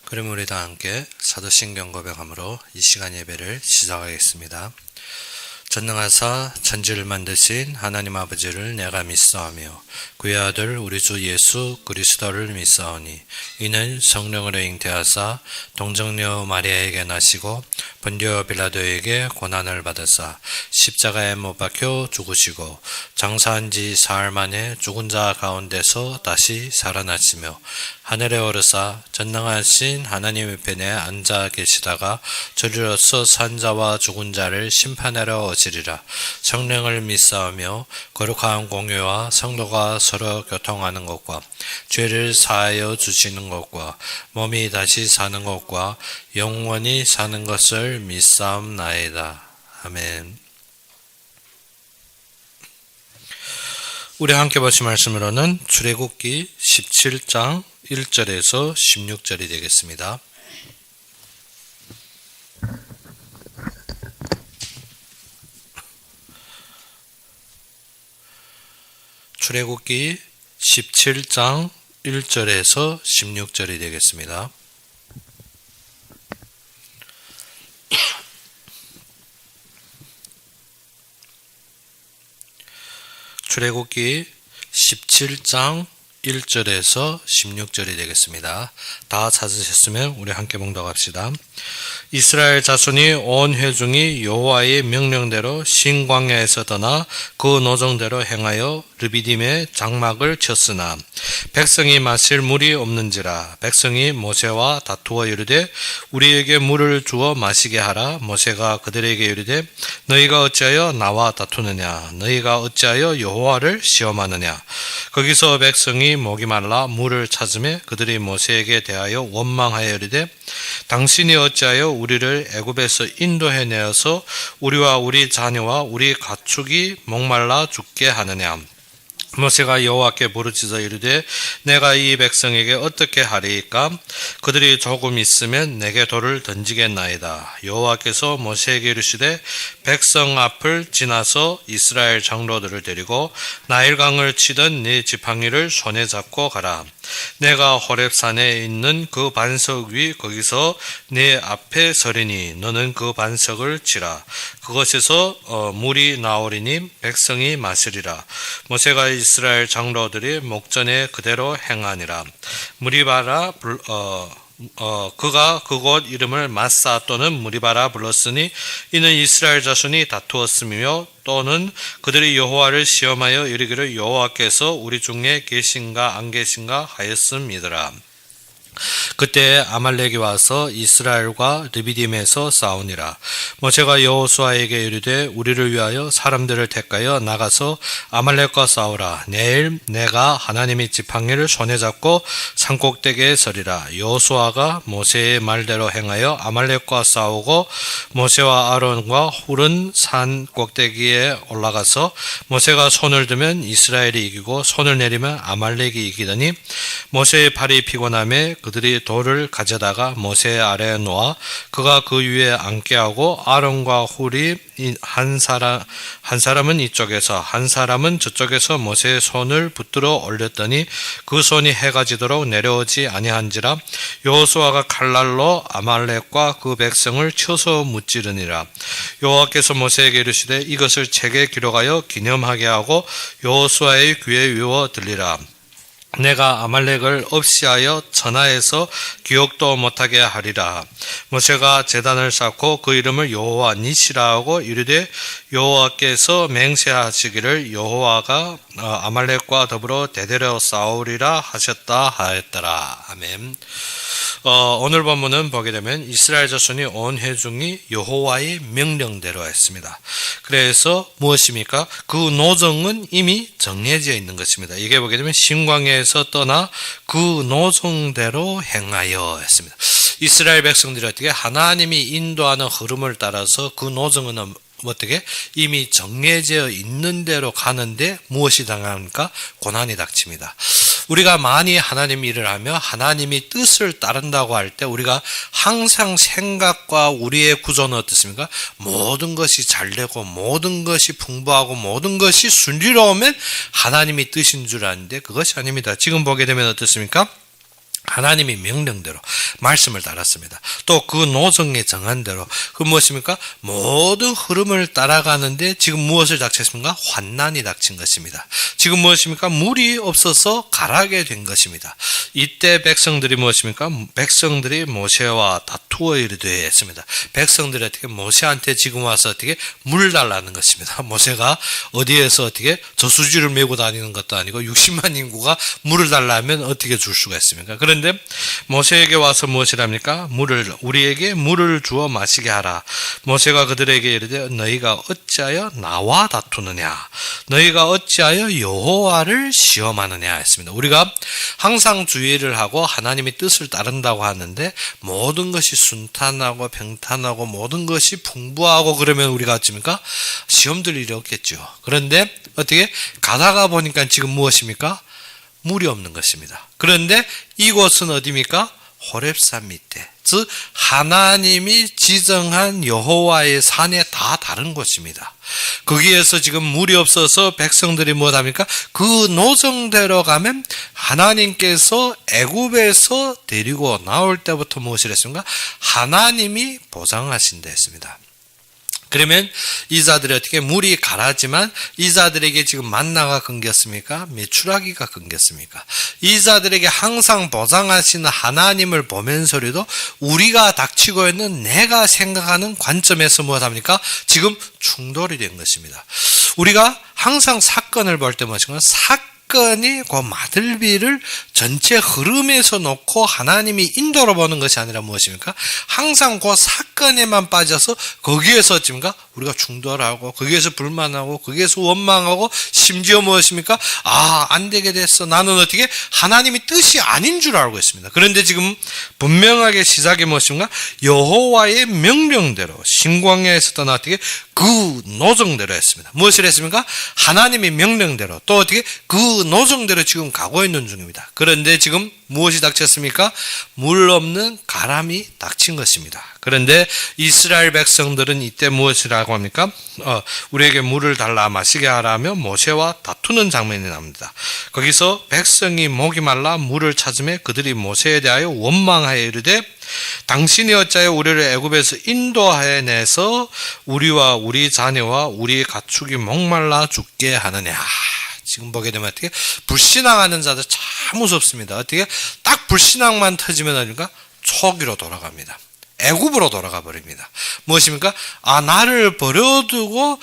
그럼 우리 다 함께 사도신경 고백함으로 이 시간 예배를 시작하겠습니다. 전능하사 천지를 만드신 하나님 아버지를 내가 믿사오며 그의 아들 우리 주 예수 그리스도를 믿사오니 이는 성령으로 잉태하사 동정녀 마리아에게 나시고 본디오 빌라도에게 고난을 받으사 십자가에 못 박혀 죽으시고 장사한 지 사흘 만에 죽은 자 가운데서 다시 살아나시며 하늘에 오르사 전능하신 하나님의 편에 앉아 계시다가 저리로서 산 자와 죽은 자를 심판하러 오시리라. 성령을 믿사오며 거룩한 공유와 성도가 서로 교통하는 것과 죄를 사하여 주시는 것과 몸이 다시 사는 것과 영원히 사는 것을 믿사옵나이다. 아멘. 우리 함께 보신 말씀으로는 출애굽기 17장 1절에서 16절이 되겠습니다. 출애굽기 17장 1절에서 16절이 되겠습니다. 출애굽기 17장 1절에서 16절이 되겠습니다. 다 찾으셨으면 우리 함께 봉독합시다. 이스라엘 자손이 온 회중이 여호와의 명령대로 신광야에서 떠나 그 노정대로 행하여 르비딤의 장막을 쳤으나 백성이 마실 물이 없는지라. 백성이 모세와 다투어 이르되 우리에게 물을 주어 마시게 하라. 모세가 그들에게 이르되 너희가 어찌하여 나와 다투느냐. 너희가 어찌하여 여호와를 시험하느냐. 거기서 백성이 목이 말라 물을 찾으매 그들이 모세에게 대하여 원망하여 이르되 당신이 어찌하여 우리를 애굽에서 인도해 내어서 우리와 우리 자녀와 우리 가축이 목말라 죽게 하느냐. 모세가 여호와께 부르짖어 이르되 내가 이 백성에게 어떻게 하리이까? 그들이 조금 있으면 내게 돌을 던지겠나이다. 여호와께서 모세에게 이르시되 백성 앞을 지나서 이스라엘 장로들을 데리고 나일강을 치던 네 지팡이를 손에 잡고 가라. 내가 호렙산에 있는 그 반석 위 거기서 네 앞에 서리니 너는 그 반석을 치라. 그것에서 물이 나오리니 백성이 마시리라. 모세가 이스라엘 장로들이 목전에 그대로 행하니라. 무리바라 그가 그곳 이름을 마사 또는 무리바라 불렀으니 이는 이스라엘 자손이 다투었으며 또는 그들이 여호와를 시험하여 이르기를 여호와께서 우리 중에 계신가 안 계신가 하였음이더라. 그때 아말렉이 와서 이스라엘과 르비딤에서 싸우니라. 모세가 여호수아에게 이르되 우리를 위하여 사람들을 택하여 나가서 아말렉과 싸우라. 내일 내가 하나님의 지팡이를 손에 잡고 산꼭대기에 서리라. 여호수아가 모세의 말대로 행하여 아말렉과 싸우고 모세와 아론과 훌은 산 꼭대기에 올라가서 모세가 손을 들면 이스라엘이 이기고 손을 내리면 아말렉이 이기더니 모세의 팔이 피곤함에 그들이 돌을 가져다가 모세 아래에 놓아 그가 그 위에 앉게 하고 아론과 훌이 한 사람은 이쪽에서 한 사람은 저쪽에서 모세의 손을 붙들어 올렸더니 그 손이 해가 지도록 내려오지 아니한지라. 여호수아가 칼날로 아말렉과 그 백성을 쳐서 무찌르니라. 여호와께서 모세에게 이르시되 이것을 책에 기록하여 기념하게 하고 여호수아의 귀에 외워 들리라. 내가 아말렉을 없이하여 천하에서 기억도 못하게 하리라. 모세가 제단을 쌓고 그 이름을 여호와 니시라 하고 이르되 여호와께서 맹세하시기를 여호와가 아말렉과 더불어 대대로 싸우리라 하셨다 하였더라. 아멘. 오늘 본문은 보게 되면 이스라엘 자손이 온 회중이 여호와의 명령대로 했습니다. 그래서 무엇입니까? 그 노정은 이미 정해져 있는 것입니다. 이게 보게 되면 신광야에서 떠나 그 노정대로 행하여 했습니다. 이스라엘 백성들이 어떻게 하나님이 인도하는 흐름을 따라서 그 노정은 어떻게 이미 정해져 있는 대로 가는데 무엇이 당합니까? 고난이 닥칩니다. 우리가 많이 하나님 일을 하며 하나님이 뜻을 따른다고 할 때 우리가 항상 생각과 우리의 구조는 어떻습니까? 모든 것이 잘 되고 모든 것이 풍부하고 모든 것이 순리로우면 하나님이 뜻인 줄 아는데 그것이 아닙니다. 지금 보게 되면 어떻습니까? 하나님이 명령대로 말씀을 따랐습니다. 또 그 노정에 정한 대로 그 무엇입니까? 모든 흐름을 따라가는데 지금 무엇을 닥쳤습니까? 환난이 닥친 것입니다. 지금 무엇입니까? 물이 없어서 가라게 된 것입니다. 이때 백성들이 무엇입니까? 백성들이 모세와 다투어 이르되 했습니다. 백성들이 어떻게 모세한테 지금 와서 어떻게 물 달라는 것입니다. 모세가 어디에서 어떻게 저수지를 메고 다니는 것도 아니고 60만 인구가 물을 달라면 어떻게 줄 수가 있습니까? 그런데 모세에게 와서 무엇이랍니까? 우리에게 물을 주어 마시게 하라. 모세가 그들에게 이르되 너희가 어찌하여 나와 다투느냐? 너희가 어찌하여 여호와를 시험하느냐 했습니다. 우리가 항상 주의를 하고 하나님의 뜻을 따른다고 하는데 모든 것이 순탄하고 평탄하고 모든 것이 풍부하고 그러면 우리가 어찌입니까? 시험 들 일이 없겠죠. 그런데 어떻게 가다가 보니까 지금 무엇입니까? 물이 없는 것입니다. 그런데 이곳은 어디입니까? 호렙산 밑에, 즉 하나님이 지정한 여호와의 산에 다 다른 곳입니다. 거기에서 지금 물이 없어서 백성들이 뭐합니까? 그 노정대로 가면 하나님께서 애굽에서 데리고 나올 때부터 무엇을 했습니까? 하나님이 보장하신다 했습니다. 그러면 이 자들이 어떻게 물이 가라지만 이 자들에게 지금 만나가 끊겼습니까? 메추라기가 끊겼습니까? 이 자들에게 항상 보장하시는 하나님을 보면서라도 우리가 닥치고 있는 내가 생각하는 관점에서 무엇합니까? 지금 충돌이 된 것입니다. 우리가 항상 사건을 볼 때 무엇인가? 사건이 그 마들비를 전체 흐름에서 놓고 하나님이 인도로 보는 것이 아니라 무엇입니까? 항상 그 사건에만 빠져서 거기에서 어찌입니까? 우리가 충돌하고 거기에서 불만하고 거기에서 원망하고 심지어 무엇입니까? 안 되게 됐어. 나는 어떻게 하나님이 뜻이 아닌 줄 알고 있습니다. 그런데 지금 분명하게 시작이 무엇인가? 여호와의 명령대로 신광야에서 떠나 어떻게 그 노정대로 했습니다. 무엇을 했습니까? 하나님의 명령대로 또 어떻게 그 노정대로 지금 가고 있는 중입니다. 그런데 지금 무엇이 닥쳤습니까? 물 없는 가람이 닥친 것입니다. 그런데 이스라엘 백성들은 이때 무엇이라고 합니까? 우리에게 물을 달라 마시게 하라며 모세와 다투는 장면이 납니다. 거기서 백성이 목이 말라 물을 찾으며 그들이 모세에 대하여 원망하여 이르되 당신이 어찌하여 우리를 애굽에서 인도하여 내서 우리와 우리 자녀와 우리 가축이 목말라 죽게 하느냐. 지금 보게 되면 어떻게 불신앙하는 자들 참 무섭습니다. 어떻게 딱 불신앙만 터지면 어디가 초기로 돌아갑니다. 애굽으로 돌아가 버립니다. 무엇입니까? 나를 버려두고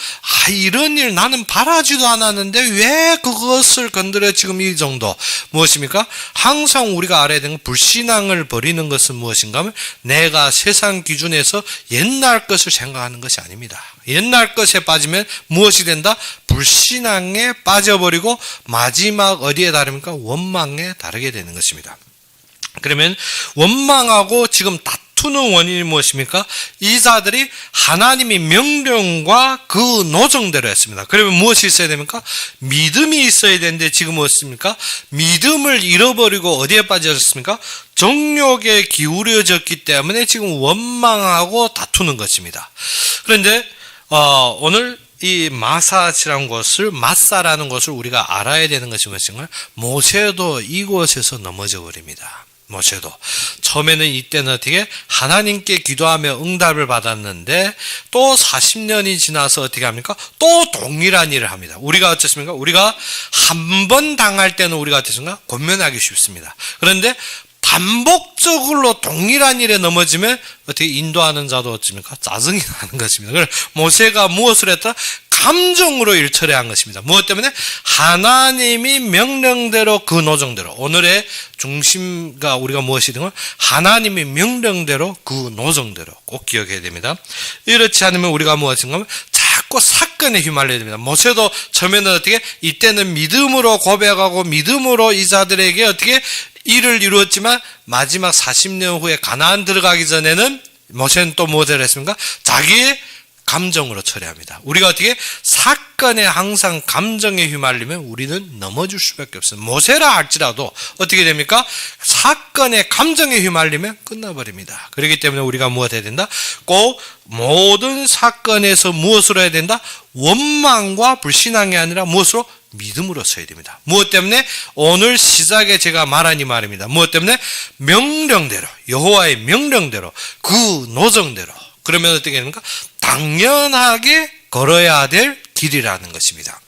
이런 일 나는 바라지도 않았는데 왜 그것을 건드려 지금 이 정도. 무엇입니까? 항상 우리가 알아야 되는 불신앙을 버리는 것은 무엇인가 하면 내가 세상 기준에서 옛날 것을 생각하는 것이 아닙니다. 옛날 것에 빠지면 무엇이 된다? 불신앙에 빠져버리고 마지막 어디에 다릅니까? 원망에 다르게 되는 것입니다. 그러면 원망하고 지금 다투는 원인이 무엇입니까? 이 자들이 하나님의 명령과 그 노정대로 했습니다. 그러면 무엇이 있어야 됩니까? 믿음이 있어야 되는데 지금 무엇입니까? 믿음을 잃어버리고 어디에 빠졌습니까? 정욕에 기울여졌기 때문에 지금 원망하고 다투는 것입니다. 그런데 오늘 이 마사라는 것을 우리가 알아야 되는 것이 무엇인가요? 모세도 이곳에서 넘어져 버립니다. 모세도 처음에는 이때는 어떻게 하나님께 기도하며 응답을 받았는데 또 40년이 지나서 어떻게 합니까? 또 동일한 일을 합니다. 우리가 어떻습니까? 우리가 한 번 당할 때는 우리가 어떻습니까? 권면하기 쉽습니다. 그런데 반복적으로 동일한 일에 넘어지면 어떻게 인도하는 자도 어떻습니까? 짜증이 나는 것입니다. 그래서 모세가 무엇을 했다? 감정으로 일처리한 것입니다. 무엇 때문에? 하나님이 명령대로 그 노정대로. 오늘의 중심가 우리가 무엇이든 하나님의 명령대로 그 노정대로 꼭 기억해야 됩니다. 이렇지 않으면 우리가 무엇인가 하면 자꾸 사건에 휘말려야 됩니다. 모세도 처음에는 어떻게? 이때는 믿음으로 고백하고 믿음으로 이 자들에게 어떻게? 일을 이루었지만 마지막 40년 후에 가나안 들어가기 전에는 모세는 또 무엇을 했습니까? 자기의 감정으로 처리합니다. 우리가 어떻게 사건에 항상 감정에 휘말리면 우리는 넘어질 수밖에 없습니다. 모세라 할지라도 어떻게 됩니까? 사건에 감정에 휘말리면 끝나버립니다. 그렇기 때문에 우리가 무엇 해야 된다? 꼭 모든 사건에서 무엇으로 해야 된다? 원망과 불신앙이 아니라 무엇으로? 믿음으로 서야 됩니다. 무엇 때문에? 오늘 시작에 제가 말한 이 말입니다. 무엇 때문에? 명령대로, 여호와의 명령대로, 그 노정대로. 그러면 어떻게 됩니까? 당연하게 걸어야 될 길이라는 것입니다.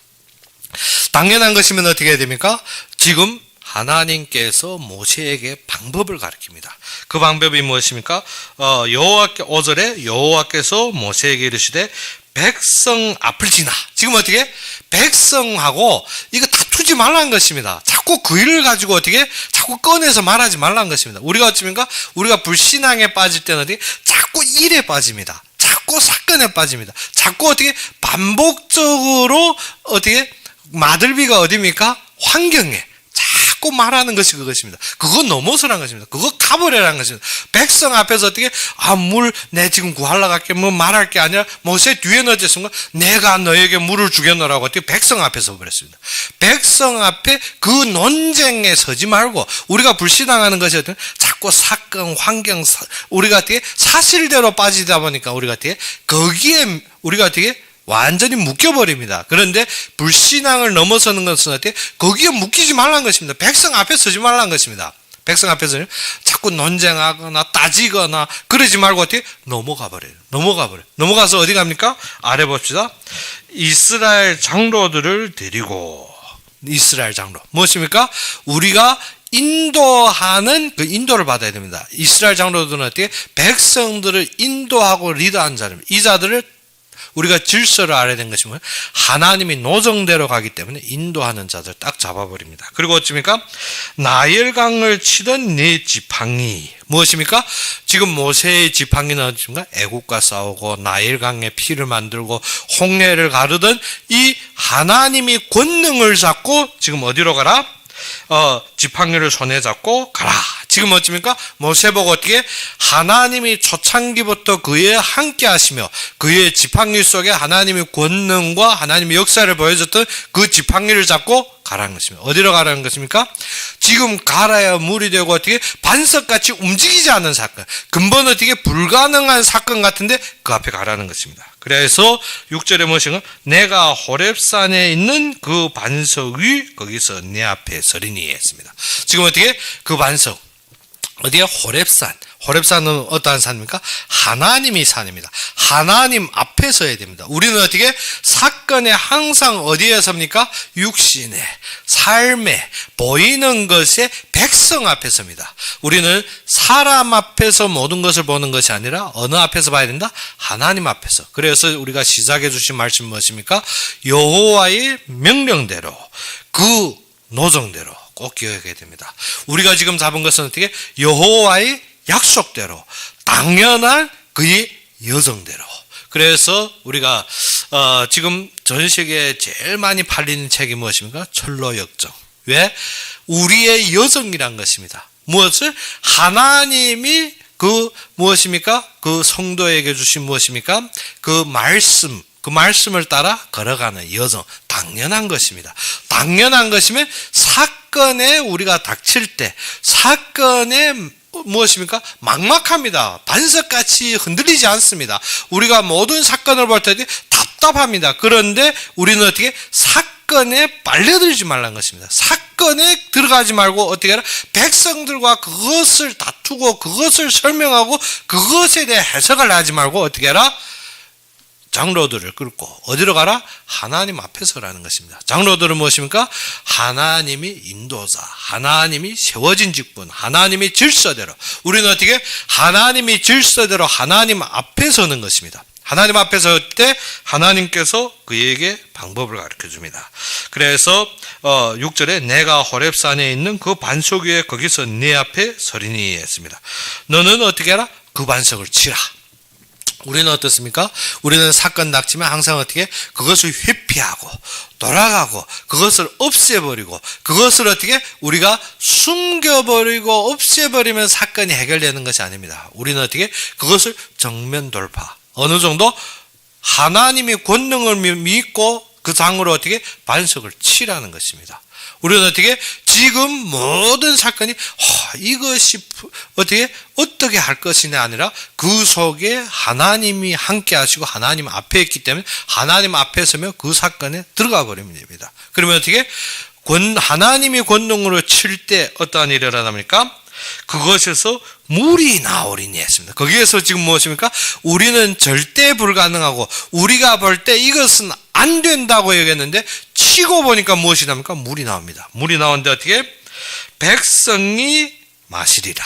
당연한 것이면 어떻게 해야 됩니까? 지금 하나님께서 모세에게 방법을 가르칩니다. 그 방법이 무엇입니까? 5절에 여호와께서 모세에게 이르시되 백성 앞을 지나. 지금 어떻게? 백성하고 이거 다투지 말라는 것입니다. 자꾸 그 일을 가지고 어떻게? 자꾸 꺼내서 말하지 말라는 것입니다. 우리가 어찌입니까? 우리가 불신앙에 빠질 때는 어떻게? 자꾸 일에 빠집니다. 자꾸 사건에 빠집니다. 자꾸 어떻게? 반복적으로 어떻게? 마들비가 어디입니까? 환경에. 자꾸 말하는 것이 그것입니다. 그거 넘어서라는 것입니다. 그거 가버리라는 것입니다. 백성 앞에서 어떻게 물 내 지금 구하러 갈게 뭐 말할 게 아니라 모세 뒤에 넣어졌습니까? 내가 너에게 물을 주겠노라고 어떻게 백성 앞에서 버렸습니다. 백성 앞에 그 논쟁에 서지 말고 우리가 불신앙하는 것이 어떻게 자꾸 사건 환경 우리가 어떻게 사실대로 빠지다 보니까 우리가 어떻게 거기에 우리가 어떻게 완전히 묶여버립니다. 그런데 불신앙을 넘어서는 것은 어때? 거기에 묶이지 말라는 것입니다. 백성 앞에 서지 말라는 것입니다. 백성 앞에서 자꾸 논쟁하거나 따지거나 그러지 말고 어떻게? 넘어가 버려요. 넘어가서 어디 갑니까? 아래 봅시다. 이스라엘 장로들을 데리고. 이스라엘 장로. 무엇입니까? 우리가 인도하는 그 인도를 받아야 됩니다. 이스라엘 장로들은 어떻게? 백성들을 인도하고 리더한 자입니다. 이 자들을 우리가 질서를 알아야 되는 것이 뭐예요? 하나님이 노정대로 가기 때문에 인도하는 자들 딱 잡아버립니다. 그리고 어찌입니까? 나일강을 치던 네 지팡이. 무엇입니까? 지금 모세의 지팡이는 어찌입니까? 애국과 싸우고 나일강에 피를 만들고 홍해를 가르던 이 하나님이 권능을 잡고 지금 어디로 가라? 지팡이를 손에 잡고 가라. 지금 어찌입니까? 모세 보고 어떻게? 하나님이 초창기부터 그에 함께 하시며 그의 지팡이 속에 하나님의 권능과 하나님의 역사를 보여줬던 그 지팡이를 잡고 가라는 것입니다. 어디로 가라는 것입니까? 지금 가라야 물이 되고 어떻게 반석같이 움직이지 않는 사건, 근본 어떻게 불가능한 사건 같은데 그 앞에 가라는 것입니다. 그래서 6절에 무엇인가? 내가 호렙산에 있는 그 반석 위 거기서 내 앞에 서리니 했습니다. 지금 어떻게 그 반석 어디에? 호렙산은 어떠한 산입니까? 하나님이 산입니다. 하나님 앞에 서야 됩니다. 우리는 어떻게? 사건에 항상 어디에 섭니까? 육신에, 삶에, 보이는 것에 백성 앞에 섭니다. 우리는 사람 앞에서 모든 것을 보는 것이 아니라 어느 앞에서 봐야 된다? 하나님 앞에서. 그래서 우리가 시작해 주신 말씀 무엇입니까? 여호와의 명령대로 그 노정대로 꼭 기억해야 됩니다. 우리가 지금 잡은 것은 어떻게? 여호와의 약속대로 당연한 그의 여정대로. 그래서 우리가 지금 전 세계에 제일 많이 팔리는 책이 무엇입니까? 철로역정. 왜? 우리의 여정이란 것입니다. 무엇을? 하나님이 그 무엇입니까? 그 성도에게 주신 무엇입니까? 그 말씀을 따라 걸어가는 여정. 당연한 것입니다. 당연한 것이면 사건에 우리가 닥칠 때 사건에 무엇입니까? 막막합니다. 반석같이 흔들리지 않습니다. 우리가 모든 사건을 볼 때 답답합니다. 그런데 우리는 어떻게? 사건에 빨려들지 말라는 것입니다. 사건에 들어가지 말고 어떻게 하라? 백성들과 그것을 다투고 그것을 설명하고 그것에 대해 해석을 하지 말고 어떻게 하라? 장로들을 끌고 어디로 가라? 하나님 앞에 서라는 것입니다. 장로들은 무엇입니까? 하나님이 인도자, 하나님이 세워진 직분, 하나님이 질서대로. 우리는 어떻게? 하나님이 질서대로 하나님 앞에 서는 것입니다. 하나님 앞에 설 때 하나님께서 그에게 방법을 가르쳐 줍니다. 그래서 6절에 내가 호렙산에 있는 그 반석 위에 거기서 네 앞에 서리니 했습니다. 너는 어떻게 하라? 그 반석을 치라. 우리는 어떻습니까? 우리는 사건 닥치면 항상 어떻게? 그것을 회피하고 돌아가고 그것을 없애버리고 그것을 어떻게? 우리가 숨겨버리고 없애버리면 사건이 해결되는 것이 아닙니다. 우리는 어떻게? 그것을 정면 돌파. 어느 정도? 하나님의 권능을 믿고 그 장으로 어떻게 반석을 치라는 것입니다. 우리는 어떻게 지금 모든 사건이 이것이 어떻게 할 것이냐 아니라 그 속에 하나님이 함께 하시고 하나님 앞에 있기 때문에 하나님 앞에 서면 그 사건에 들어가 버리면 됩니다. 그러면 어떻게 하나님이 권능으로 칠 때 어떠한 일이 일어납니까? 그것에서 물이 나오리니 했습니다. 거기에서 지금 무엇입니까? 우리는 절대 불가능하고 우리가 볼 때 이것은 안 된다고 얘기했는데 치고 보니까 무엇이 납니까? 물이 나옵니다. 물이 나오는데 어떻게? 백성이 마시리라.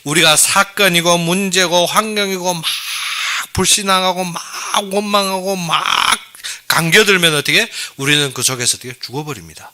우리가 사건이고 문제고 환경이고 막 불신앙하고 막 원망하고 막 감겨들면 어떻게? 우리는 그 속에서 어떻게? 죽어버립니다.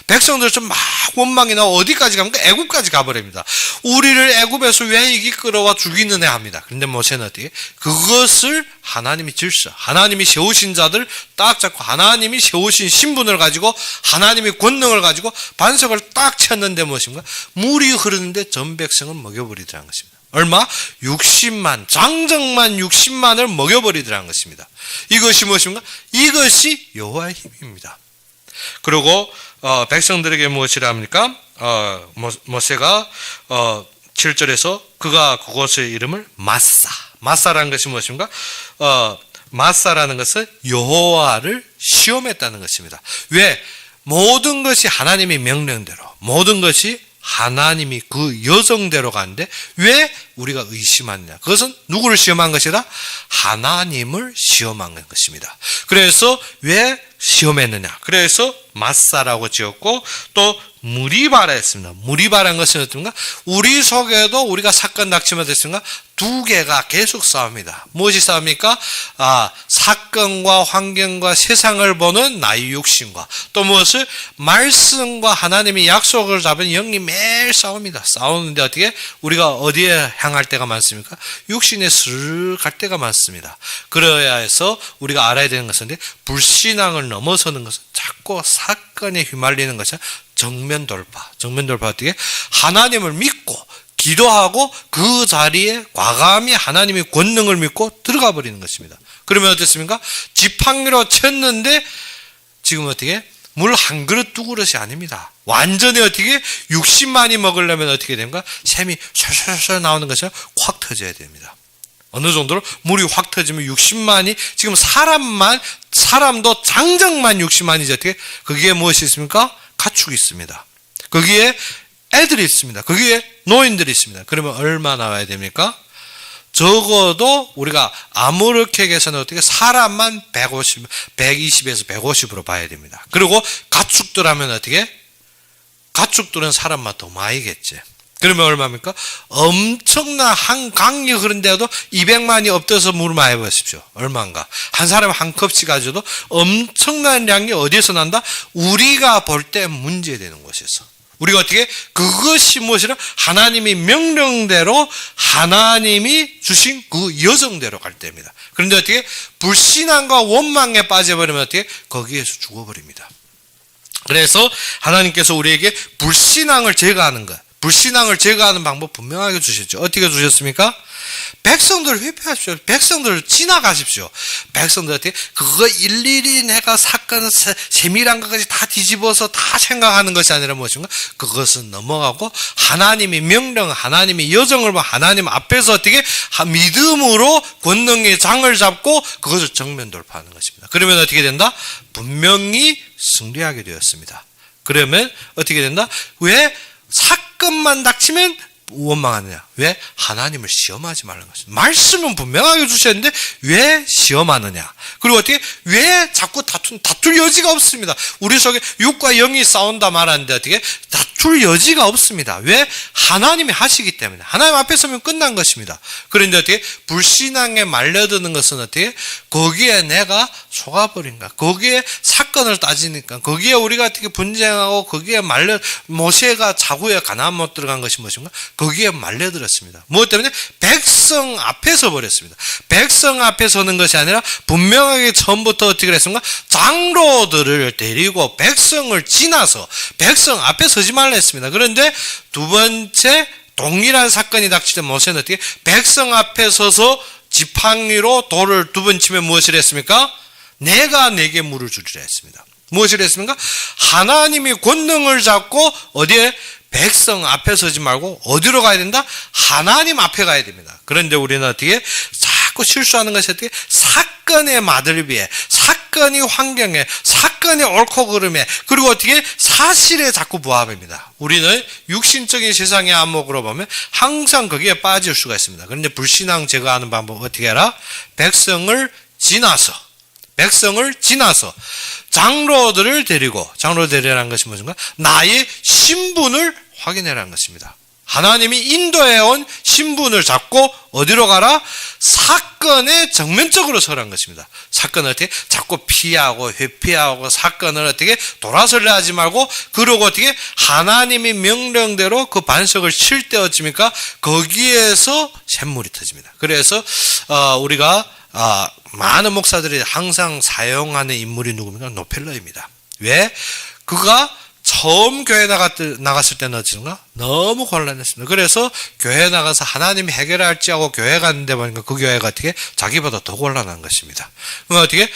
백성들 좀 막 원망이 나고 어디까지 갑니까? 애굽까지 가버립니다. 우리를 애굽에서 왜 이기 끌어와 죽이느냐 합니다. 그런데 모세는 어떻게? 그것을 하나님이 질서, 하나님이 세우신 자들 딱 잡고 하나님이 세우신 신분을 가지고 하나님의 권능을 가지고 반석을 딱 쳤는데 무엇인가? 물이 흐르는데 전 백성을 먹여버리더라는 것입니다. 얼마? 60만, 장정만 60만을 먹여버리더라는 것입니다. 이것이 무엇인가? 이것이 여호와의 힘입니다. 그리고 백성들에게 무엇이라 합니까? 모세가 7절에서 그가 그곳의 이름을 마사라는 것이 무엇인가? 마사라는 것은 여호와를 시험했다는 것입니다. 왜? 모든 것이 하나님의 명령대로, 모든 것이 하나님이 그 여정대로 가는데 왜 우리가 의심하느냐? 그것은 누구를 시험한 것이라? 하나님을 시험한 것입니다. 그래서 왜 시험했느냐? 그래서 마사라고 지었고 또 무리바라 했습니다. 무리바라는 것은 어떤가? 우리 속에도 우리가 사건 닥치면 됐습니까? 두 개가 계속 싸웁니다. 무엇이 싸웁니까? 사건과 환경과 세상을 보는 나의 육신과 또 무엇을? 말씀과 하나님의 약속을 잡은 영이 매일 싸웁니다. 싸우는데 어떻게? 우리가 어디에 향할 때가 많습니까? 육신에 슬 갈 때가 많습니다. 그래야 해서 우리가 알아야 되는 것은 불신앙을 넘어서는 것은 자꾸 사건에 휘말리는 것이 정면 돌파. 정면 돌파 어떻게? 하나님을 믿고 기도하고 그 자리에 과감히 하나님의 권능을 믿고 들어가 버리는 것입니다. 그러면 어떻습니까? 지팡이로 쳤는데 지금 어떻게? 물 한 그릇 두 그릇이 아닙니다. 완전히 어떻게? 60만이 먹으려면 어떻게 됩니까? 샘이 촤촤촤 나오는 것이 확 터져야 됩니다. 어느 정도로 물이 확 터지면 60만이 지금 사람도 장정만 60만이죠. 어떻게? 거기에 무엇이 있습니까? 가축이 있습니다. 거기에 애들이 있습니다. 거기에 노인들이 있습니다. 그러면 얼마 나와야 됩니까? 적어도 우리가 아무렇게 계산은 어떻게 사람만 120에서 150으로 봐야 됩니다. 그리고 가축들 하면 어떻게? 가축들은 사람만 더 많이겠지. 그러면 얼마입니까? 엄청난 한 강이 흐른데도 200만이 엎드려서 물을 많이 보십시오. 얼마인가? 한 사람 한 컵씩 가져도 엄청난 양이 어디에서 난다? 우리가 볼 때 문제되는 곳에서. 우리가 어떻게? 그것이 무엇이라? 하나님이 명령대로 하나님이 주신 그 여정대로 갈 때입니다. 그런데 어떻게? 불신앙과 원망에 빠져버리면 어떻게? 거기에서 죽어버립니다. 그래서 하나님께서 우리에게 불신앙을 제거하는 것, 불신앙을 제거하는 방법 분명하게 주셨죠. 어떻게 주셨습니까? 백성들을 회피하십시오. 백성들을 지나가십시오. 백성들한테 그거 일일이 내가 사건을 세밀한 것까지 다 뒤집어서 다 생각하는 것이 아니라 무엇인가? 그것은 넘어가고 하나님의 명령, 하나님의 여정을 하나님 앞에서 어떻게 믿음으로 권능의 장을 잡고 그것을 정면 돌파하는 것입니다. 그러면 어떻게 된다? 분명히 승리하게 되었습니다. 그러면 어떻게 된다? 왜? 사건만 닥치면 원망하느냐? 왜? 하나님을 시험하지 말라는 것입니다. 말씀은 분명하게 주셨는데 왜 시험하느냐? 그리고 어떻게? 왜 자꾸 다툴 여지가 없습니다. 우리 속에 육과 영이 싸운다 말하는데 어떻게? 다툴 여지가 없습니다. 왜? 하나님이 하시기 때문에. 하나님 앞에 서면 끝난 것입니다. 그런데 어떻게? 불신앙에 말려드는 것은 어떻게? 거기에 내가 속아버린가? 거기에 사건을 따지니까 거기에 우리가 어떻게 분쟁하고 거기에 모세가 자구에 가나안 못 들어간 것이 무엇인가? 거기에 말려들었습니다. 무엇 때문에? 백성 앞에 서 버렸습니다. 백성 앞에 서는 것이 아니라 분명하게 처음부터 어떻게 했습니까? 장로들을 데리고 백성을 지나서 백성 앞에 서지 말라 했습니다. 그런데 두 번째 동일한 사건이 닥칠 때 모세는 어떻게? 백성 앞에 서서 지팡이로 돌을 두 번 치면 무엇을 했습니까? 내가 네게 물을 주리라 했습니다. 무엇을 했습니까? 하나님이 권능을 잡고 어디에? 백성 앞에 서지 말고 어디로 가야 된다? 하나님 앞에 가야 됩니다. 그런데 우리는 어떻게? 자꾸 실수하는 것이 어떻게? 사건의 마들비에, 사건의 환경에, 사건의 옳고 그름에, 그리고 어떻게? 사실에 자꾸 부합합니다. 우리는 육신적인 세상의 안목으로 보면 항상 거기에 빠질 수가 있습니다. 그런데 불신앙 제거하는 방법 어떻게 해라? 백성을 지나서 장로들을 데리고, 장로 데리라는 것이 무엇인가? 나의 신분을 확인해라는 것입니다. 하나님이 인도해온 신분을 잡고 어디로 가라? 사건에 정면적으로 서라는 것입니다. 사건을 어떻게? 자꾸 피하고 회피하고 사건을 어떻게? 돌아설래 하지 말고, 그러고 어떻게? 하나님이 명령대로 그 반석을 칠 때 어찌입니까? 거기에서 샘물이 터집니다. 그래서 우리가 많은 목사들이 항상 사용하는 인물이 누굽니까? 노펠러입니다. 왜? 그가 처음 교회 나갔을 때는 어찌인가? 너무 곤란했습니다. 그래서 교회 나가서 하나님이 해결할지 하고 교회 갔는데 보니까 그 교회가 어떻게? 자기보다 더 곤란한 것입니다. 그럼 어떻게?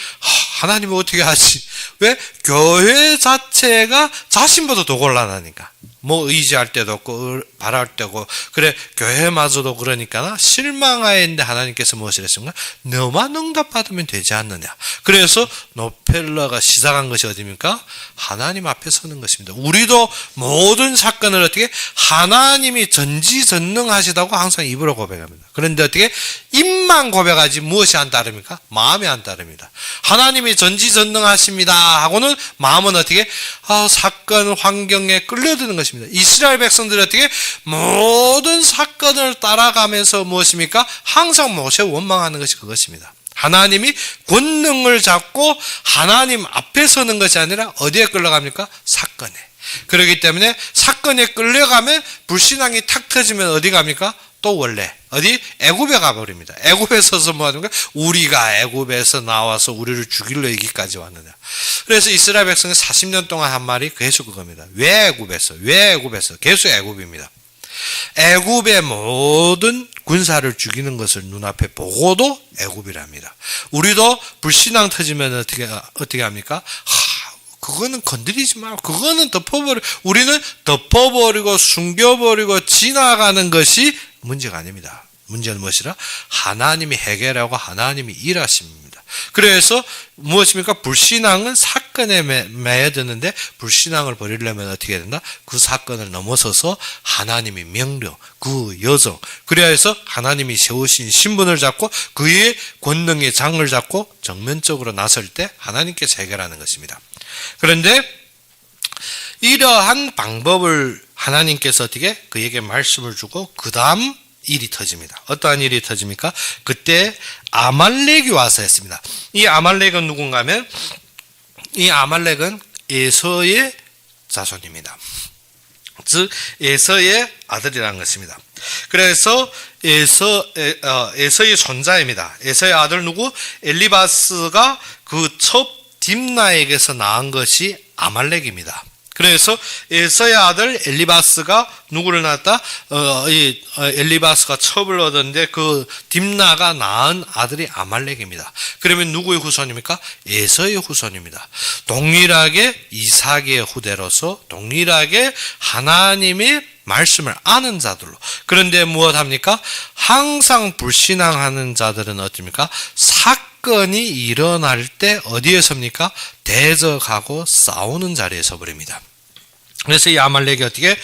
하나님이 어떻게 하지? 왜? 교회 자체가 자신보다 더 곤란하니까. 뭐 의지할 때도 없고 바랄 때고, 그래 교회마저도 그러니까 실망하였는데 하나님께서 무엇을 했습니까? 너만 응답받으면 되지 않느냐. 그래서 노펠러가 시작한 것이 어디입니까? 하나님 앞에 서는 것입니다. 우리도 모든 사건을 어떻게? 하나님이 전지전능하시다고 항상 입으로 고백합니다. 그런데 어떻게? 입만 고백하지 무엇이 안 따릅니까? 마음이 안 따릅니다. 하나님이 전지전능하십니다 하고는 마음은 어떻게? 사건 환경에 끌려드는 것입니다. 이스라엘 백성들이 어떻게? 모든 사건을 따라가면서 무엇입니까? 항상 모세 원망하는 것이 그것입니다. 하나님이 권능을 잡고 하나님 앞에 서는 것이 아니라 어디에 끌려갑니까? 사건에. 그렇기 때문에 사건에 끌려가면 불신앙이 탁 터지면 어디 갑니까? 또 원래 어디? 애굽에 가버립니다. 애굽에 서서 뭐 하는가? 우리가 애굽에서 나와서 우리를 죽이려 여기까지 왔느냐. 그래서 이스라엘 백성이 40년 동안 한 말이 계속 그겁니다. 왜 애굽에서? 계속 애굽입니다. 애굽의 모든 군사를 죽이는 것을 눈앞에 보고도 애굽이랍니다. 우리도 불신앙 터지면 어떻게 합니까? 그거는 건드리지 말고, 그거는 우리는 덮어버리고 숨겨버리고 지나가는 것이 문제가 아닙니다. 문제는 무엇이라? 하나님이 해결하고 하나님이 일하십니다. 그래서 무엇입니까? 불신앙은 사건에 매여드는데, 불신앙을 버리려면 어떻게 해야 된다? 그 사건을 넘어서서 하나님이 명령, 그 여정, 그래야 해서 하나님이 세우신 신분을 잡고 그의 권능의 장을 잡고 정면적으로 나설 때 하나님께서 해결하는 것입니다. 그런데 이러한 방법을 하나님께서 어떻게? 그에게 말씀을 주고 그 다음 일이 터집니다. 어떠한 일이 터집니까? 그때 아말렉이 와서 했습니다. 이 아말렉은 누군가 하면, 이 아말렉은 에서의 자손입니다. 즉 에서의 아들이라는 것입니다. 그래서 에서의 손자입니다. 에서의 아들 누구? 엘리바스가 그 첩 딥나에게서 낳은 것이 아말렉입니다. 그래서 에서의 아들 엘리바스가 누구를 낳았다? 엘리바스가 첩을 얻었는데 그 딥나가 낳은 아들이 아말렉입니다. 그러면 누구의 후손입니까? 에서의 후손입니다. 동일하게 이삭의 후대로서 동일하게 하나님의 말씀을 아는 자들로. 그런데 무엇합니까? 항상 불신앙하는 자들은 어떻습니까? 사건이 일어날 때 어디에 섭니까? 대적하고 싸우는 자리에 서버립니다. 그래서 이 아말렉이 어떻게?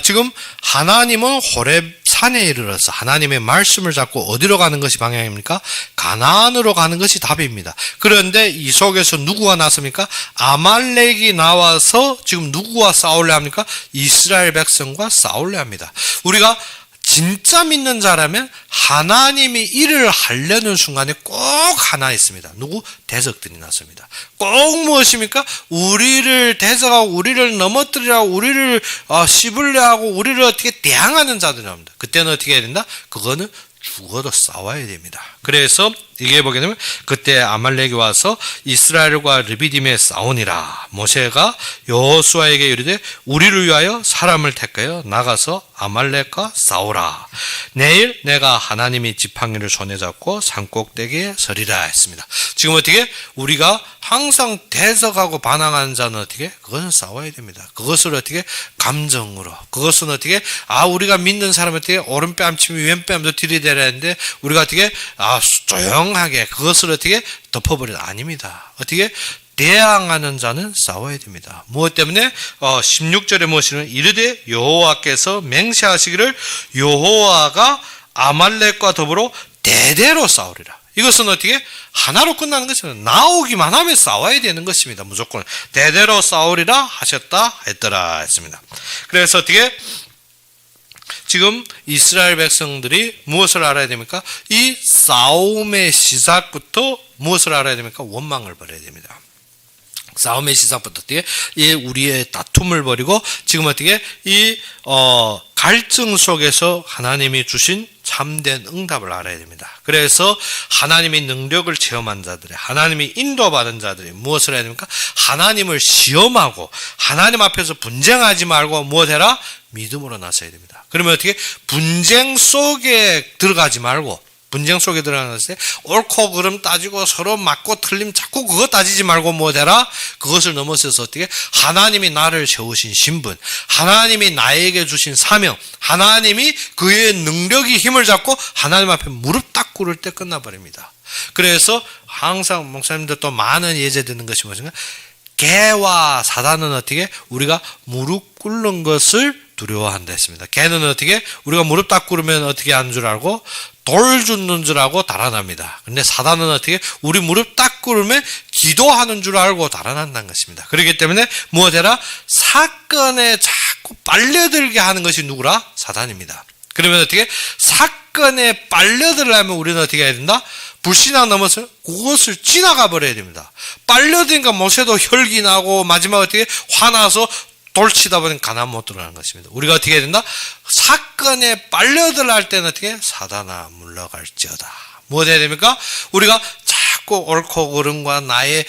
지금 하나님은 호렙 산에 이르러서 하나님의 말씀을 잡고 어디로 가는 것이 방향입니까? 가나안으로 가는 것이 답입니다. 그런데 이 속에서 누구가 나섭니까? 아말렉이 나와서 지금 누구와 싸우려 합니까? 이스라엘 백성과 싸우려 합니다. 우리가 진짜 믿는 자라면 하나님이 일을 하려는 순간에 꼭 하나 있습니다. 누구? 대적들이 나섭니다. 꼭 무엇입니까? 우리를 대적하고 우리를 넘어뜨리라고 우리를 씹으려 하고 우리를 어떻게 대항하는 자들이 나옵니다. 그때는 어떻게 해야 된다? 그거는 죽어도 싸워야 됩니다. 그래서 이게 보게 되면 그때 아말렉이 와서 이스라엘과 르비딤에 싸우니라. 모세가 여호수아에게 이르되 우리를 위하여 사람을 택하여 나가서 아말렉과 싸우라. 내일 내가 하나님이 지팡이를 손에 잡고 산꼭대기에 서리라 했습니다. 지금 어떻게 우리가 항상 대적하고 반항하는 자는 어떻게 그것은 싸워야 됩니다. 그것을 어떻게 감정으로, 그것은 어떻게 우리가 믿는 사람 어떻게 오른뺨 치면 왼뺨도 들이대라 했는데 우리가 어떻게 조용하게 그것을 어떻게 덮어버려 아닙니다. 어떻게 대항하는 자는 싸워야 됩니다. 무엇 때문에 16절에 무엇이냐면 이르되 여호와께서 맹세하시기를 여호와가 아말렉과 더불어 대대로 싸우리라. 이것은 어떻게 하나로 끝나는 것이면 나오기만 하면 싸워야 되는 것입니다. 무조건 대대로 싸우리라 하셨다 했더라 했습니다. 그래서 어떻게 지금 이스라엘 백성들이 무엇을 알아야 됩니까? 이 싸움의 시작부터 무엇을 알아야 됩니까? 원망을 버려야 됩니다. 싸움의 시작부터 어떻게 우리의 다툼을 버리고 지금 어떻게 이 갈증 속에서 하나님이 주신 참된 응답을 알아야 됩니다. 그래서 하나님의 능력을 체험한 자들이, 하나님이 인도받은 자들이 무엇을 해야 됩니까? 하나님을 시험하고 하나님 앞에서 분쟁하지 말고 무엇해라? 믿음으로 나서야 됩니다. 그러면 어떻게 분쟁 속에 들어가지 말고, 분쟁 속에 들어가는 것에 옳고 그름 따지고 서로 맞고 틀림 자꾸 그거 따지지 말고 뭐되라? 그것을 넘어서서 어떻게 하나님이 나를 세우신 신분, 하나님이 나에게 주신 사명, 하나님이 그의 능력이 힘을 잡고 하나님 앞에 무릎 딱 꿇을 때 끝나버립니다. 그래서 항상 목사님들 또 많은 예제 듣는 것이 무엇인가? 개와 사단은 어떻게 우리가 무릎 꿇는 것을 두려워한다 했습니다. 개는 어떻게 우리가 무릎 딱 꿇으면 어떻게 하는 줄 알고 돌 줍는 줄 알고 달아납니다. 근데 사단은 어떻게 우리 무릎 딱 꿇으면 기도하는 줄 알고 달아난다는 것입니다. 그렇기 때문에 무엇해라? 사건에 자꾸 빨려들게 하는 것이 누구라? 사단입니다. 그러면 어떻게 사건에 빨려들려면 우리는 어떻게 해야 된다? 불신앙 넘어서 그것을 지나가 버려야 됩니다. 빨려드니까 모세도 혈기 나고 마지막 어떻게 화나서 돌치다 보니 가난 못 들어가는 것입니다. 우리가 어떻게 해야 된다? 사건에 빨려들어 할 때는 어떻게? 사단아 물러갈지어다. 뭐 해야 됩니까? 우리가 자꾸 옳고 그름과 나의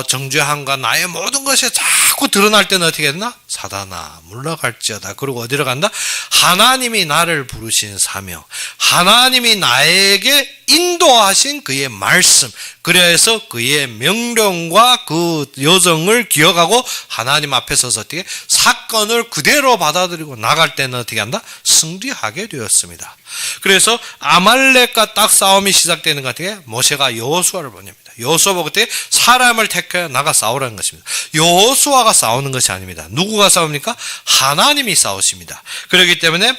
정죄함과 나의 모든 것이 자꾸 드러날 때는 어떻게 해야 되나? 사단아 물러갈지어다. 그리고 어디로 간다? 하나님이 나를 부르신 사명, 하나님이 나에게 인도하신 그의 말씀, 그래서 그의 명령과 그 여정을 기억하고 하나님 앞에 서서 어떻게 사건을 그대로 받아들이고 나갈 때는 어떻게 한다? 승리하게 되었습니다. 그래서 아말렉과 딱 싸움이 시작되는 것 같아요. 모세가 여호수아를 보냅니다. 여호수아 보고 그때 사람을 택하여 나가 싸우라는 것입니다. 여호수아가 싸우는 것이 아닙니다. 누구가 싸웁니까? 하나님이 싸우십니다. 그렇기 때문에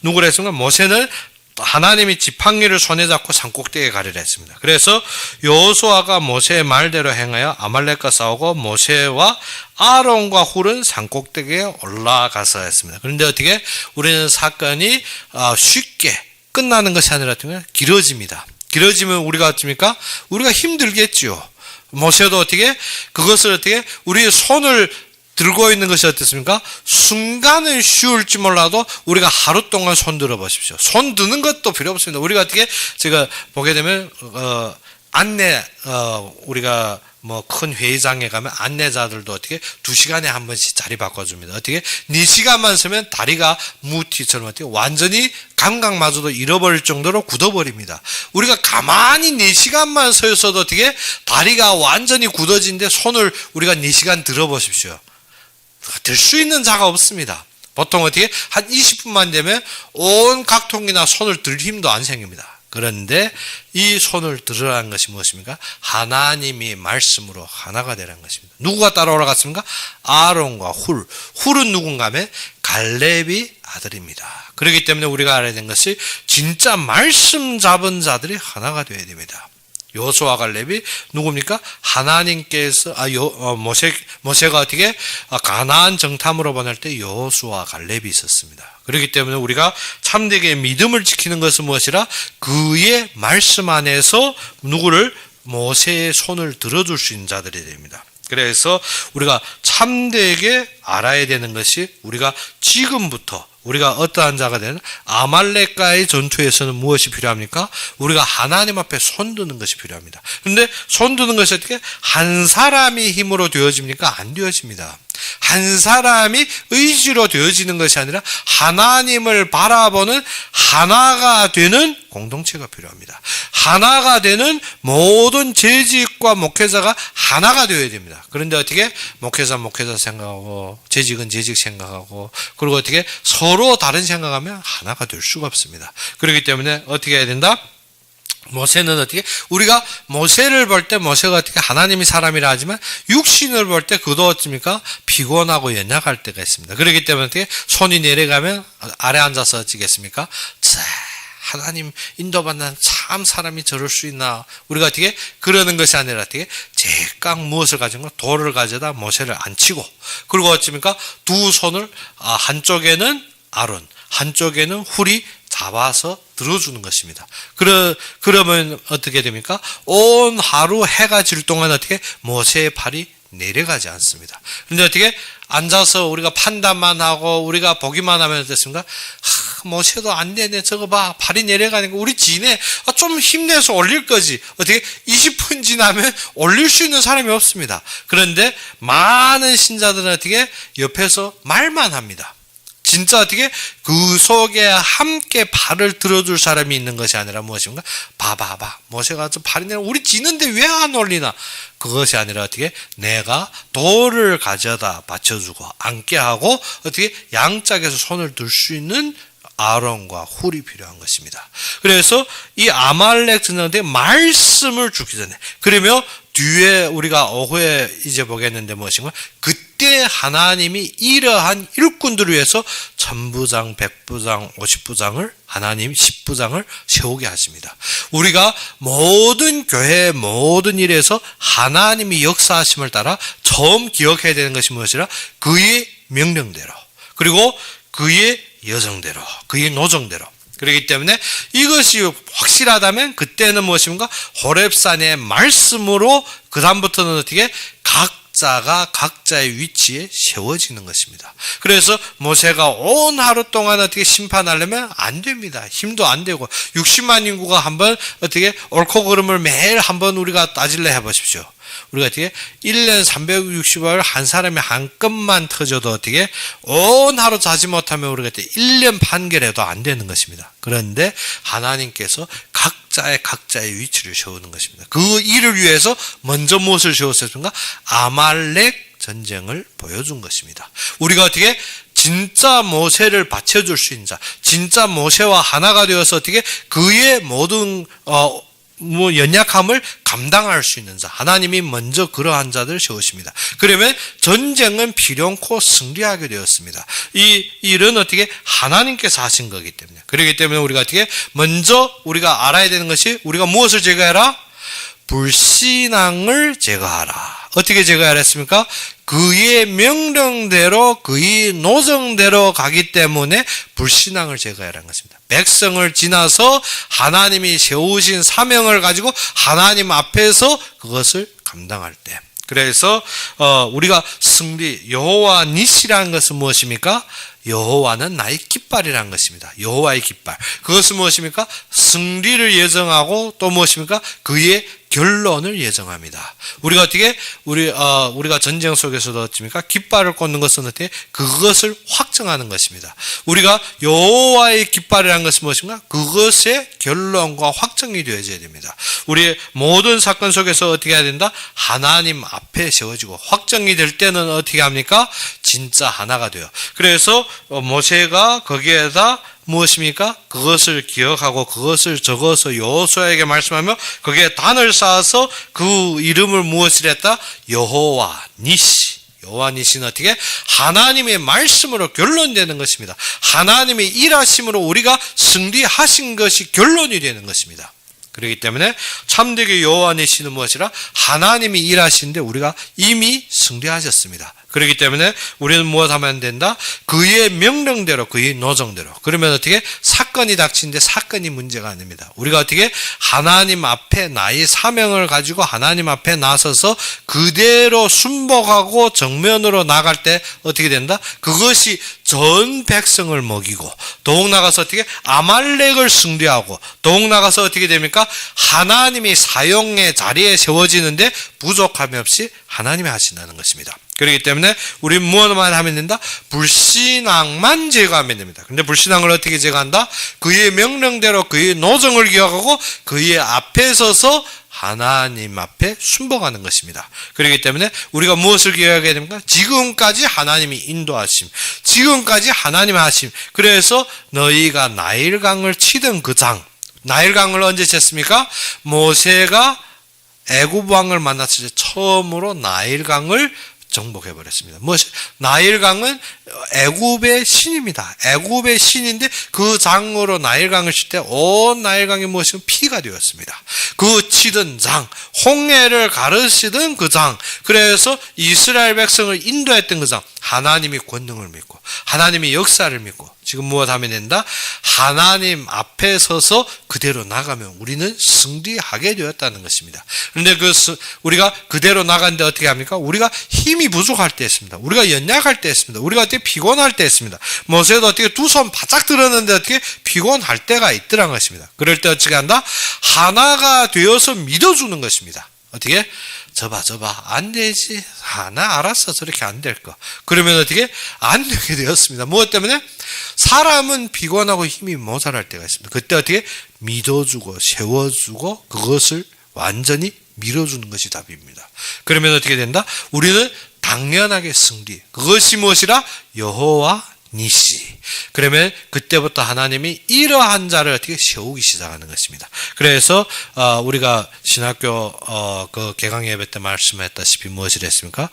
누구를 했습니까? 모세는 하나님이 지팡이를 손에 잡고 산꼭대기에 가리라 했습니다. 그래서 여호수아가 모세의 말대로 행하여 아말렉과 싸우고 모세와 아론과 훌은 산꼭대기에 올라가서 했습니다. 그런데 어떻게 우리는 사건이 쉽게 끝나는 것이 아니라 길어집니다. 길어지면 우리가 어떻습니까? 우리가 힘들겠지요. 모세도 어떻게 그것을 어떻게 우리의 손을 들고 있는 것이 어떻습니까? 순간은 쉬울지 몰라도 우리가 하루 동안 손 들어 보십시오. 손 드는 것도 필요 없습니다. 우리가 어떻게 제가 보게 되면 우리가 뭐 큰 회의장에 가면 안내자들도 어떻게 2시간에 한 번씩 자리 바꿔줍니다. 어떻게 4시간만 서면 다리가 무티처럼 어떻게 완전히 감각마저도 잃어버릴 정도로 굳어버립니다. 우리가 가만히 4시간만 서 있어도 어떻게 다리가 완전히 굳어진데 손을 우리가 4시간 들어보십시오. 들 수 있는 자가 없습니다. 보통 어떻게 한 20분만 되면 온 각통이나 손을 들 힘도 안 생깁니다. 그런데 이 손을 들으라는 것이 무엇입니까? 하나님이 말씀으로 하나가 되라는 것입니다. 누구가 따라 올라갔습니까? 아론과 훌. 훌은 누군가 하면 갈렙이 아들입니다. 그렇기 때문에 우리가 알아야 되는 것이 진짜 말씀 잡은 자들이 하나가 되어야 됩니다. 여호수아 갈렙이 누굽니까? 하나님께서 모세가 어떻게 가나안 정탐으로 보낼 때 여호수아 갈렙이 있었습니다. 그렇기 때문에 우리가 참되게 믿음을 지키는 것은 무엇이라? 그의 말씀 안에서 누구를 모세의 손을 들어줄 수 있는 자들이 됩니다. 그래서 우리가 참되게 알아야 되는 것이 우리가 지금부터 우리가 어떠한 자가 되는 아말렉과의 전투에서는 무엇이 필요합니까? 우리가 하나님 앞에 손드는 것이 필요합니다. 그런데 손드는 것이 어떻게 한 사람이 힘으로 되어집니까? 안 되어집니다. 한 사람이 의지로 되어지는 것이 아니라 하나님을 바라보는 하나가 되는 공동체가 필요합니다. 하나가 되는 모든 재직과 목회자가 하나가 되어야 됩니다. 그런데 어떻게 목회자 생각하고 재직은 재직 생각하고 그리고 어떻게 서로 다른 생각하면 하나가 될 수가 없습니다. 그렇기 때문에 어떻게 해야 된다? 모세는 어떻게 우리가 모세를 볼 때 모세가 어떻게 하나님이 사람이라 하지만 육신을 볼 때 그도 어떻습니까? 피곤하고 연약할 때가 있습니다. 그렇기 때문에 어떻게 손이 내려가면 아래 앉아서 어찌겠습니까? 하나님 인도받는 참 사람이 저럴 수 있나? 우리가 어떻게 그러는 것이 아니라 어떻게 제깍 무엇을 가지고 돌을 가져다 모세를 앉히고 그리고 어찌입니까? 두 손을 한쪽에는 아론 한쪽에는 훌이 잡아서 들어주는 것입니다. 그러면 어떻게 됩니까? 온 하루 해가 질 동안 어떻게 모세의 팔이 내려가지 않습니다. 그런데 어떻게 앉아서 우리가 판단만 하고 우리가 보기만 하면 어떻습니까? 모세도 안 되네. 저거 봐. 팔이 내려가니까 우리 지네. 좀 힘내서 올릴 거지. 어떻게 20분 지나면 올릴 수 있는 사람이 없습니다. 그런데 많은 신자들은 어떻게 옆에서 말만 합니다. 진짜 어떻게 그 속에 함께 발을 들어줄 사람이 있는 것이 아니라 무엇인가? 봐봐. 모세가 저 발이 내려 우리 지는데 왜 안 올리나? 그것이 아니라 어떻게 내가 돌을 가져다 받쳐주고 앉게 하고 어떻게 양짝에서 손을 들 수 있는 아론과 훌이 필요한 것입니다. 그래서 이 아말렉 전쟁한테 말씀을 주기 전에 그러면 뒤에 우리가 오후에 이제 보겠는데 무엇인가? 그때 하나님이 이러한 일꾼들을 위해서 천부장, 백부장, 50부장을 하나님 10부장을 세우게 하십니다. 우리가 모든 교회 모든 일에서 하나님이 역사하심을 따라 처음 기억해야 되는 것이 무엇이라? 그의 명령대로 그리고 그의 여정대로 그의 노정대로 그렇기 때문에 이것이 확실하다면 그때는 무엇입니까? 호렙산의 말씀으로 그 다음부터는 어떻게 각자가 각자의 위치에 세워지는 것입니다. 그래서 모세가 온 하루 동안 어떻게 심판하려면 안 됩니다. 힘도 안 되고 60만 인구가 한번 어떻게 옳고 그름을 매일 한번 우리가 따질래 해보십시오. 우리가 어떻게 1년 360일 한 사람이 한 건만 터져도 어떻게 온 하루 자지 못하면 우리가 1년 판결해도 안 되는 것입니다. 그런데 하나님께서 각자의 위치를 세우는 것입니다. 그 일을 위해서 먼저 무엇을 세웠습니까? 아말렉 전쟁을 보여준 것입니다. 우리가 어떻게 진짜 모세를 받쳐줄 수 있는 자, 진짜 모세와 하나가 되어서 어떻게 그의 모든 연약함을 감당할 수 있는 자, 하나님이 먼저 그러한 자들을 세우십니다. 그러면 전쟁은 필연코 승리하게 되었습니다. 이 일은 어떻게 하나님께서 하신 거기 때문에 그렇기 때문에 우리가 어떻게 먼저 우리가 알아야 되는 것이 우리가 무엇을 제거해라? 불신앙을 제거하라. 어떻게 제거하라 했습니까? 그의 명령대로 그의 노정대로 가기 때문에 불신앙을 제거하라는 것입니다. 백성을 지나서 하나님이 세우신 사명을 가지고 하나님 앞에서 그것을 감당할 때 그래서 우리가 승리 여호와 니시라는 것은 무엇입니까? 여호와는 나의 깃발이라는 것입니다. 여호와의 깃발. 그것은 무엇입니까? 승리를 예정하고 또 무엇입니까? 그의 결론을 예정합니다. 우리가 어떻게 우리가 전쟁 속에서도 어떻습니까? 깃발을 꽂는 것은 어떻게 그것을 확정하는 것입니다. 우리가 여호와의 깃발이라는 것은 무엇인가? 그것의 결론과 확정이 되어져야 됩니다. 우리의 모든 사건 속에서 어떻게 해야 된다? 하나님 앞에 세워지고 확정이 될 때는 어떻게 합니까? 진짜 하나가 돼요. 그래서 모세가 거기에다 무엇입니까? 그것을 기억하고 그것을 적어서 여호수아에게 말씀하며 거기에 단을 쌓아서 그 이름을 무엇을 했다? 여호와 니시. 여호와 니시는 어떻게? 하나님의 말씀으로 결론되는 것입니다. 하나님의 일하심으로 우리가 승리하신 것이 결론이 되는 것입니다. 그렇기 때문에 참되게 여호와 니시는 무엇이라? 하나님이 일하시는데 우리가 이미 승리하셨습니다. 그렇기 때문에 우리는 무엇하면 된다? 그의 명령대로 그의 노정대로. 그러면 어떻게? 사건이 닥치는데 사건이 문제가 아닙니다. 우리가 어떻게? 하나님 앞에 나의 사명을 가지고 하나님 앞에 나서서 그대로 순복하고 정면으로 나갈 때 어떻게 된다? 그것이 전 백성을 먹이고 더욱 나가서 어떻게? 아말렉을 승리하고 더욱 나가서 어떻게 됩니까? 하나님이 사용의 자리에 세워지는데 부족함이 없이 하나님이 하신다는 것입니다. 그렇기 때문에 우리 무엇만 하면 된다? 불신앙만 제거하면 됩니다. 근데 불신앙을 어떻게 제거한다? 그의 명령대로 그의 노정을 기억하고 그의 앞에 서서 하나님 앞에 순복하는 것입니다. 그렇기 때문에 우리가 무엇을 기억해야 됩니까? 지금까지 하나님이 인도하심, 지금까지 하나님 하심. 그래서 너희가 나일강을 치던 그 장, 나일강을 언제 쳤습니까? 모세가 애굽 왕을 만났을 때 처음으로 나일강을 정복해버렸습니다. 무엇이? 나일강은 애굽의 신입니다. 애굽의 신인데 그 장으로 나일강을 칠 때 온 나일강이 무엇이면 피가 되었습니다. 그 치던 장, 홍해를 가르치던 그 장, 그래서 이스라엘 백성을 인도했던 그 장, 하나님이 권능을 믿고 하나님의 역사를 믿고 지금 무엇 하면 된다? 하나님 앞에 서서 그대로 나가면 우리는 승리하게 되었다는 것입니다. 그런데 우리가 그대로 나가는데 어떻게 합니까? 우리가 힘이 부족할 때 했습니다. 우리가 연약할 때 했습니다. 우리가 어떻게 피곤할 때 했습니다. 모세도 어떻게 두 손 바짝 들었는데 어떻게 피곤할 때가 있더란 것입니다. 그럴 때 어떻게 한다? 하나가 되어서 믿어주는 것입니다. 어떻게? 저봐 안 되지. 나 알았어. 저렇게 안 될 거. 그러면 어떻게? 안 되게 되었습니다. 무엇 때문에? 사람은 피곤하고 힘이 모자랄 때가 있습니다. 그때 어떻게? 믿어주고 세워주고 그것을 완전히 밀어주는 것이 답입니다. 그러면 어떻게 된다? 우리는 당연하게 승리. 그것이 무엇이라? 여호와 니시. 그러면 그때부터 하나님이 이러한 자를 어떻게 세우기 시작하는 것입니다. 그래서 우리가 신학교 그 개강 예배 때 말씀했다시피 무엇을 했습니까?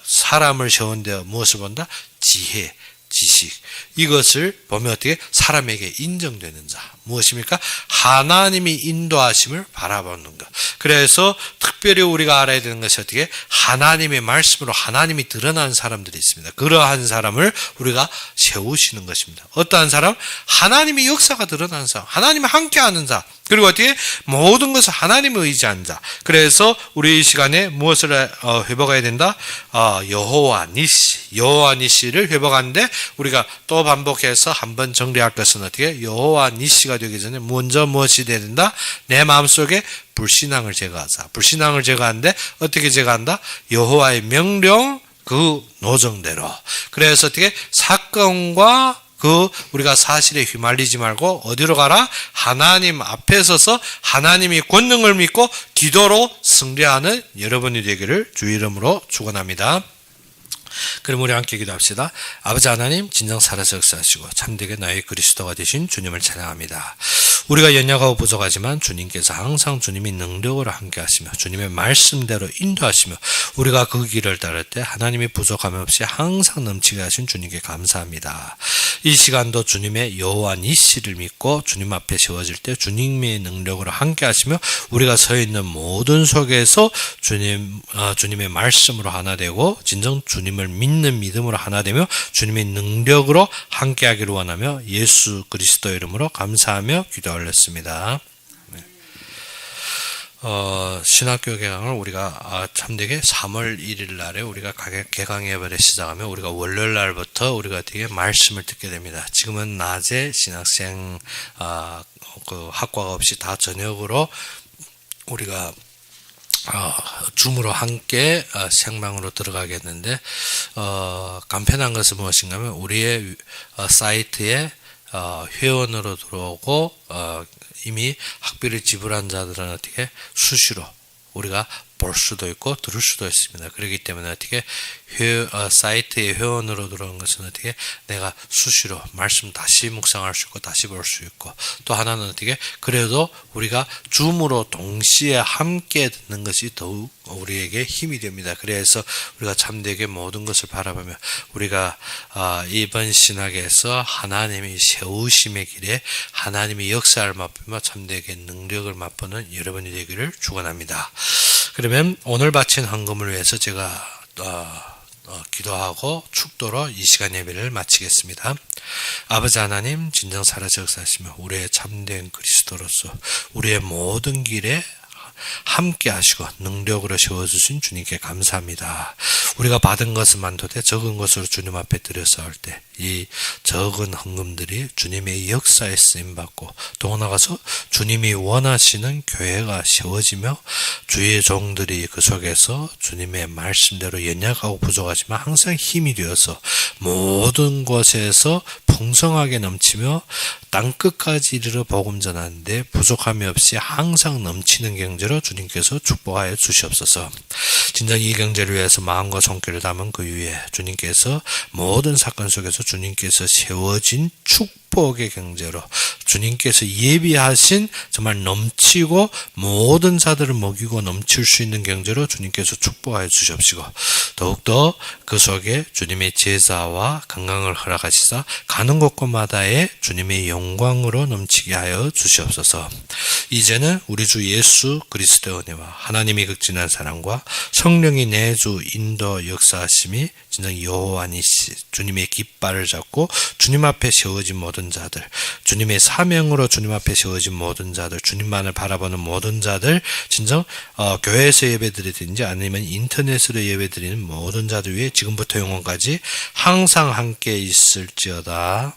사람을 세운데 무엇을 본다? 지혜, 지식. 이것을 보면 어떻게? 사람에게 인정되는 자. 무엇입니까? 하나님이 인도하심을 바라보는 것. 그래서 특별히 우리가 알아야 되는 것이 어떻게? 하나님의 말씀으로 하나님이 드러난 사람들이 있습니다. 그러한 사람을 우리가 세우시는 것입니다. 어떠한 사람? 하나님의 역사가 드러난 사람. 하나님이 함께하는 자. 그리고 어떻게? 모든 것을 하나님을 의지한 자. 그래서 우리 이 시간에 무엇을 회복해야 된다? 여호와 니시. 여호와 니시를 회복하는데 우리가 또 반복해서 한번 정리할 것은 어떻게? 여호와 니시가 되기 전에 먼저 무엇이 돼야 된다? 내 마음속에 불신앙을 제거하자. 불신앙을 제거하는데 어떻게 제거한다? 여호와의 명령 그 노정대로. 그래서 어떻게? 사건과 우리가 사실에 휘말리지 말고 어디로 가라? 하나님 앞에 서서 하나님이 권능을 믿고 기도로 승리하는 여러분이 되기를 주의 이름으로 축원합니다. 그럼 우리 함께 기도합시다. 아버지 하나님, 진정 살아서 역사하시고 참되게 나의 그리스도가 되신 주님을 찬양합니다. 우리가 연약하고 부족하지만 주님께서 항상 주님의 능력으로 함께 하시며 주님의 말씀대로 인도하시며 우리가 그 길을 따를 때 하나님의 부족함 없이 항상 넘치게 하신 주님께 감사합니다. 이 시간도 주님의 여호와 니시를 믿고 주님 앞에 세워질 때 주님의 능력으로 함께 하시며 우리가 서 있는 모든 속에서 주님의 말씀으로 하나 되고 진정 주님을 믿는 믿음으로 하나 되며 주님의 능력으로 함께 하기를 원하며 예수 그리스도 이름으로 감사하며 기도 올렸습니다. 신학교 개강을 우리가 참되게 3월 1일 날에 우리가 개강 예배를 시작하면 우리가 월요일 날부터 우리가 되게 말씀을 듣게 됩니다. 지금은 낮에 신학생 그 학과가 없이 다 저녁으로 우리가 줌으로 함께 생방으로 들어가겠는데 간편한 것은 무엇인가 하면 우리의 사이트에 회원으로 들어오고 이미 학비를 지불한 자들은 어떻게 수시로 우리가 볼 수도 있고 들을 수도 있습니다. 그렇기 때문에 어떻게 사이트에 회원으로 들어온 것은 어떻게 내가 수시로 말씀 다시 묵상할 수 있고 다시 볼 수 있고 또 하나는 어떻게 그래도 우리가 줌으로 동시에 함께 듣는 것이 더욱 우리에게 힘이 됩니다. 그래서 우리가 참되게 모든 것을 바라보며 우리가 이번 신학에서 하나님의 세우심의 길에 하나님의 역사를 맛보며 참되게 능력을 맛보는 여러분이 되기를 축원합니다. 그러면 오늘 바친 헌금을 위해서 제가 기도하고 축도로 이 시간 예배를 마치겠습니다. 아버지 하나님, 진정 살아서 역사하시며 우리의 참된 그리스도로서 우리의 모든 길에 함께 하시고 능력으로 세워주신 주님께 감사합니다. 우리가 받은 것은 많도되 적은 것으로 주님 앞에 드려서 할 때 이 적은 헌금들이 주님의 역사에 쓰임받고 또 나가서 주님이 원하시는 교회가 세워지며 주의 종들이 그 속에서 주님의 말씀대로 연약하고 부족하지만 항상 힘이 되어서 모든 곳에서 풍성하게 넘치며 땅끝까지 이르러 복음 전하는데 부족함이 없이 항상 넘치는 경제로 주님께서 축복하여 주시옵소서. 진정 이 경제를 위해서 마음과 손길을 담은 그 위에 주님께서 모든 사건 속에서 주님께서 세워진 축복의 경제로 주님께서 예비하신 정말 넘치고 모든 자들을 먹이고 넘칠 수 있는 경제로 주님께서 축복하여 주시옵시고 더욱더 그 속에 주님의 제자와 건강을 허락하시사 가는 곳곳마다에 주님의 영광으로 넘치게 하여 주시옵소서. 이제는 우리 주 예수 그리스도의 은혜와 하나님의 극진한 사랑과 성령이 내주 인도 역사하심이 진정 여호와니시 주님의 깃발을 잡고 주님 앞에 세워진 모든 자들, 주님의 사명으로 주님 앞에 세워진 모든 자들, 주님만을 바라보는 모든 자들, 진정 교회에서 예배드리든지 아니면 인터넷으로 예배드리는 모든 자들 위해 지금부터 영원까지 항상 함께 있을지어다.